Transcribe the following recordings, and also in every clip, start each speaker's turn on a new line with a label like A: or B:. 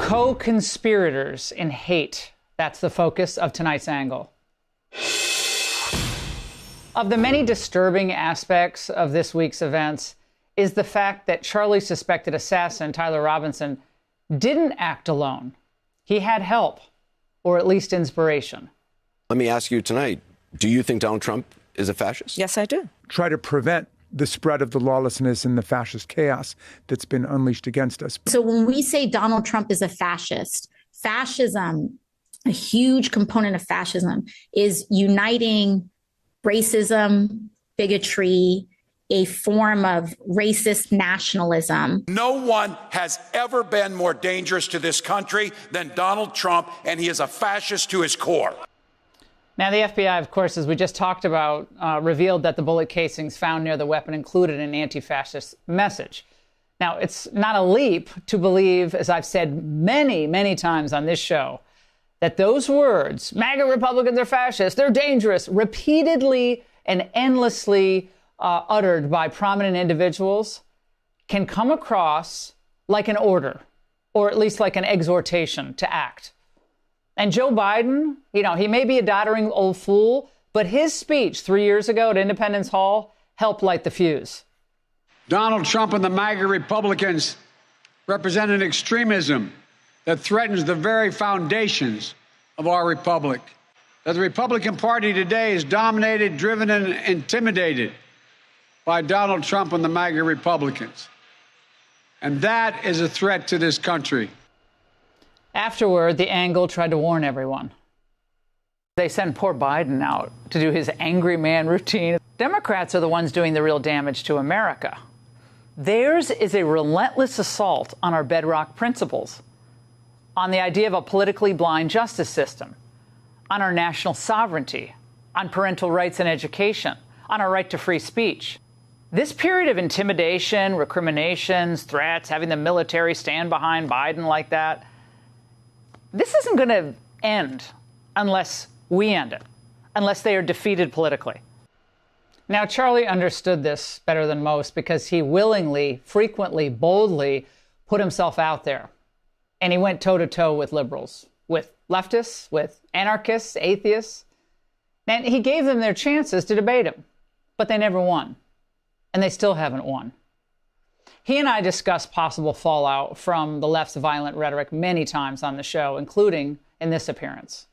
A: Co-conspirators in hate. That's the focus of tonight's angle. Of the many disturbing aspects of this week's events is the fact that Charlie's suspected assassin, Tyler Robinson, didn't act alone. He had help, or at least inspiration.
B: Let me ask you tonight, do you think Donald Trump is a fascist?
C: Yes, I do.
D: Try to prevent the spread of the lawlessness and the fascist chaos that's been unleashed against us.
E: So when we say Donald Trump is a fascist, fascism, a huge component of fascism is uniting racism, bigotry, a form of racist nationalism.
F: No one has ever been more dangerous to this country than Donald Trump, and he is a fascist to his core.
A: Now, the FBI, of course, as we just talked about, revealed that the bullet casings found near the weapon included an anti-fascist message. Now, it's not a leap to believe, as I've said many, many times on this show, that those words, MAGA Republicans are fascists, they're dangerous, repeatedly and endlessly uttered by prominent individuals, can come across like an order, or at least like an exhortation to act. And Joe Biden, he may be a doddering old fool, but his speech 3 years ago at Independence Hall helped light the fuse.
G: Donald Trump and the MAGA Republicans represent an extremism that threatens the very foundations of our republic. That the Republican Party today is dominated, driven, and intimidated by Donald Trump and the MAGA Republicans. And that is a threat to this country.
A: Afterward, the angle tried to warn everyone. They sent poor Biden out to do his angry man routine. Democrats are the ones doing the real damage to America. Theirs is a relentless assault on our bedrock principles, on the idea of a politically blind justice system, on our national sovereignty, on parental rights and education, on our right to free speech. This period of intimidation, recriminations, threats, having the military stand behind Biden like that, this isn't going to end unless we end it, unless they are defeated politically. Now, Charlie understood this better than most because he willingly, frequently, boldly put himself out there. And he went toe-to-toe with liberals, with leftists, with anarchists, atheists. And he gave them their chances to debate him, but they never won. And they still haven't won. He and I discussed possible fallout from the left's violent rhetoric many times on the show, including in this appearance.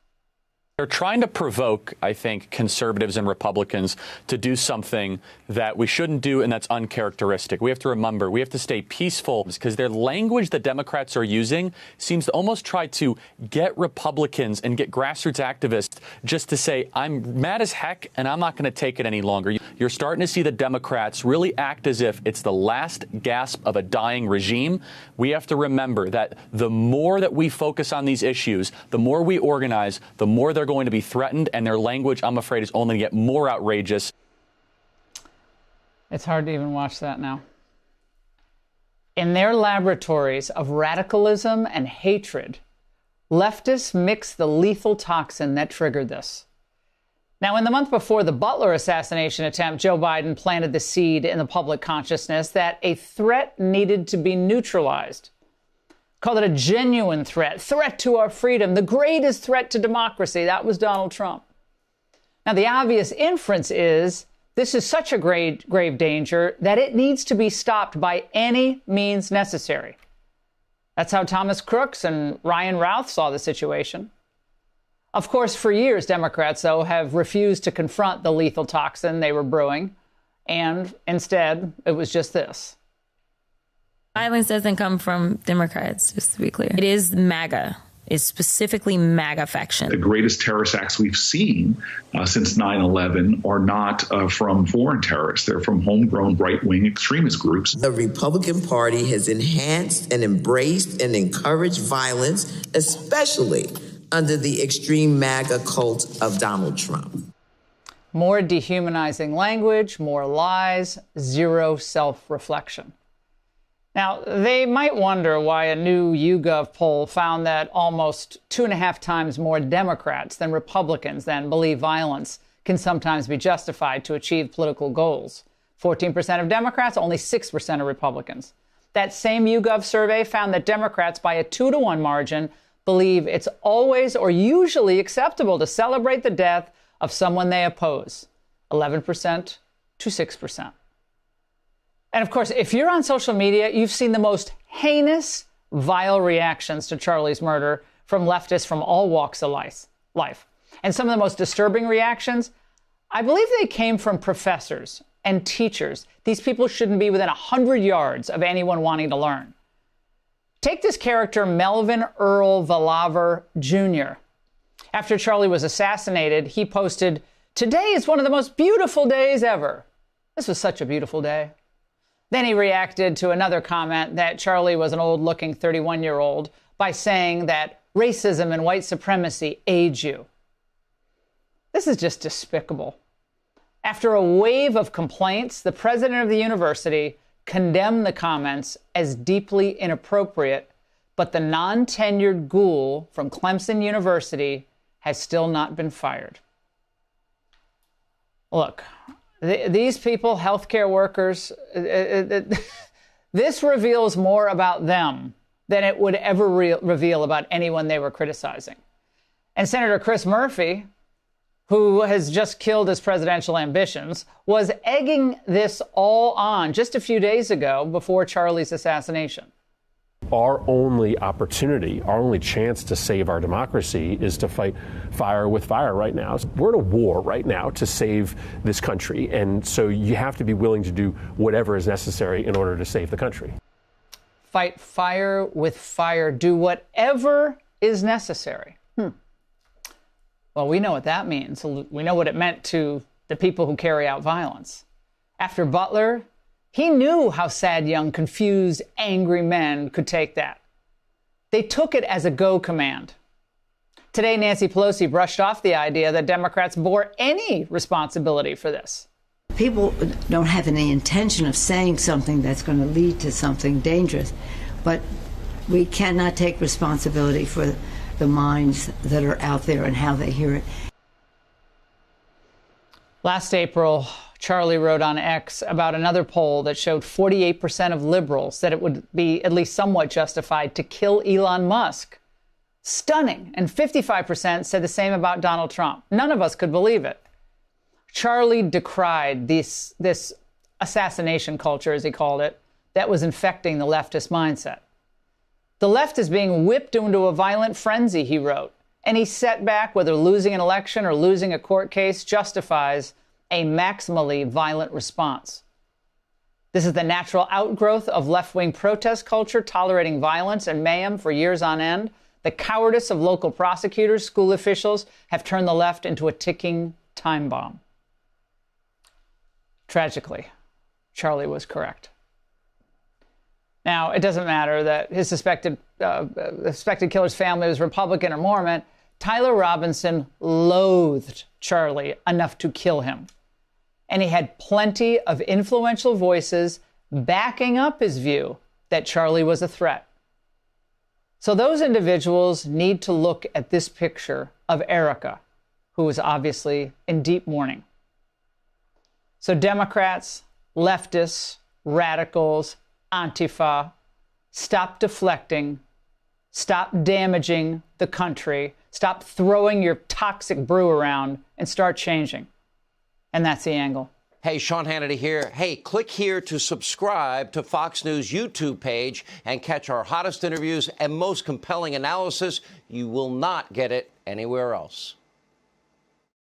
H: They're trying to provoke, I think, conservatives and Republicans to do something that we shouldn't do and that's uncharacteristic. We have to remember, we have to stay peaceful because their language that Democrats are using seems to almost try to get Republicans and get grassroots activists just to say, I'm mad as heck and I'm not going to take it any longer. You're starting to see the Democrats really act as if it's the last gasp of a dying regime. We have to remember that the more that we focus on these issues, the more we organize, the more they're going to be threatened, and their language, I'm afraid, is only going to get more outrageous.
A: It's hard to even watch that now. In their laboratories of radicalism and hatred, leftists mix the lethal toxin that triggered this. Now, in the month before the Butler assassination attempt, Joe Biden planted the seed in the public consciousness that a threat needed to be neutralized. Called it a genuine threat to our freedom, the greatest threat to democracy. That was Donald Trump. Now, the obvious inference is this is such a grave danger that it needs to be stopped by any means necessary. That's how Thomas Crooks and Ryan Routh saw the situation. Of course, for years, Democrats, though, have refused to confront the lethal toxin they were brewing. And instead, it was just this.
I: Violence doesn't come from Democrats, just to be clear. It is MAGA. It's specifically MAGA faction.
J: The greatest terrorist acts we've seen since 9/11 are not from foreign terrorists. They're from homegrown right-wing extremist groups.
K: The Republican Party has enhanced and embraced and encouraged violence, especially under the extreme MAGA cult of Donald Trump.
A: More dehumanizing language, more lies, zero self-reflection. Now, they might wonder why a new YouGov poll found that almost 2.5 times more Democrats than Republicans then believe violence can sometimes be justified to achieve political goals. 14% of Democrats, only 6% of Republicans. That same YouGov survey found that Democrats, by a 2-to-1 margin, believe it's always or usually acceptable to celebrate the death of someone they oppose, 11% to 6%. And of course, if you're on social media, you've seen the most heinous, vile reactions to Charlie's murder from leftists from all walks of life. And some of the most disturbing reactions, I believe they came from professors and teachers. These people shouldn't be within 100 yards of anyone wanting to learn. Take this character, Melvin Earl Valaver Jr. After Charlie was assassinated, he posted, "Today is one of the most beautiful days ever. This was such a beautiful day." Then he reacted to another comment that Charlie was an old-looking 31-year-old by saying that racism and white supremacy age you. This is just despicable. After a wave of complaints, the president of the university condemned the comments as deeply inappropriate, but the non-tenured ghoul from Clemson University has still not been fired. Look, these people, healthcare workers, this reveals more about them than it would ever reveal about anyone they were criticizing. And Senator Chris Murphy, who has just killed his presidential ambitions, was egging this all on just a few days ago before Charlie's assassination.
C: Our only opportunity, our only chance to save our democracy is to fight fire with fire right now. We're in a war right now to save this country, and so you have to be willing to do whatever is necessary in order to save the country.
A: Fight fire with fire. Do whatever is necessary. Well, we know what that means. We know what it meant to the people who carry out violence. After Butler, he knew how sad, young, confused, angry men could take that. They took it as a go command. Today, Nancy Pelosi brushed off the idea that Democrats bore any responsibility for this.
L: People don't have any intention of saying something that's going to lead to something dangerous, but we cannot take responsibility for the minds that are out there and how they hear it.
A: Last April, Charlie wrote on X about another poll that showed 48% of liberals said it would be at least somewhat justified to kill Elon Musk. Stunning. And 55% said the same about Donald Trump. None of us could believe it. Charlie decried this assassination culture, as he called it, that was infecting the leftist mindset. The left is being whipped into a violent frenzy, he wrote. Any setback, whether losing an election or losing a court case, justifies a maximally violent response. This is the natural outgrowth of left-wing protest culture, tolerating violence and mayhem for years on end. The cowardice of local prosecutors, school officials have turned the left into a ticking time bomb. Tragically, Charlie was correct. Now, it doesn't matter that his suspected killer's family was Republican or Mormon. Tyler Robinson loathed Charlie enough to kill him. And he had plenty of influential voices backing up his view that Charlie was a threat. So those individuals need to look at this picture of Erica, who was obviously in deep mourning. So Democrats, leftists, radicals, Antifa, stop deflecting, stop damaging the country, stop throwing your toxic brew around, and start changing. And that's The Angle.
M: Hey, Sean Hannity here. Hey, click here to subscribe to Fox News YouTube page and catch our hottest interviews and most compelling analysis. You will not get it anywhere else.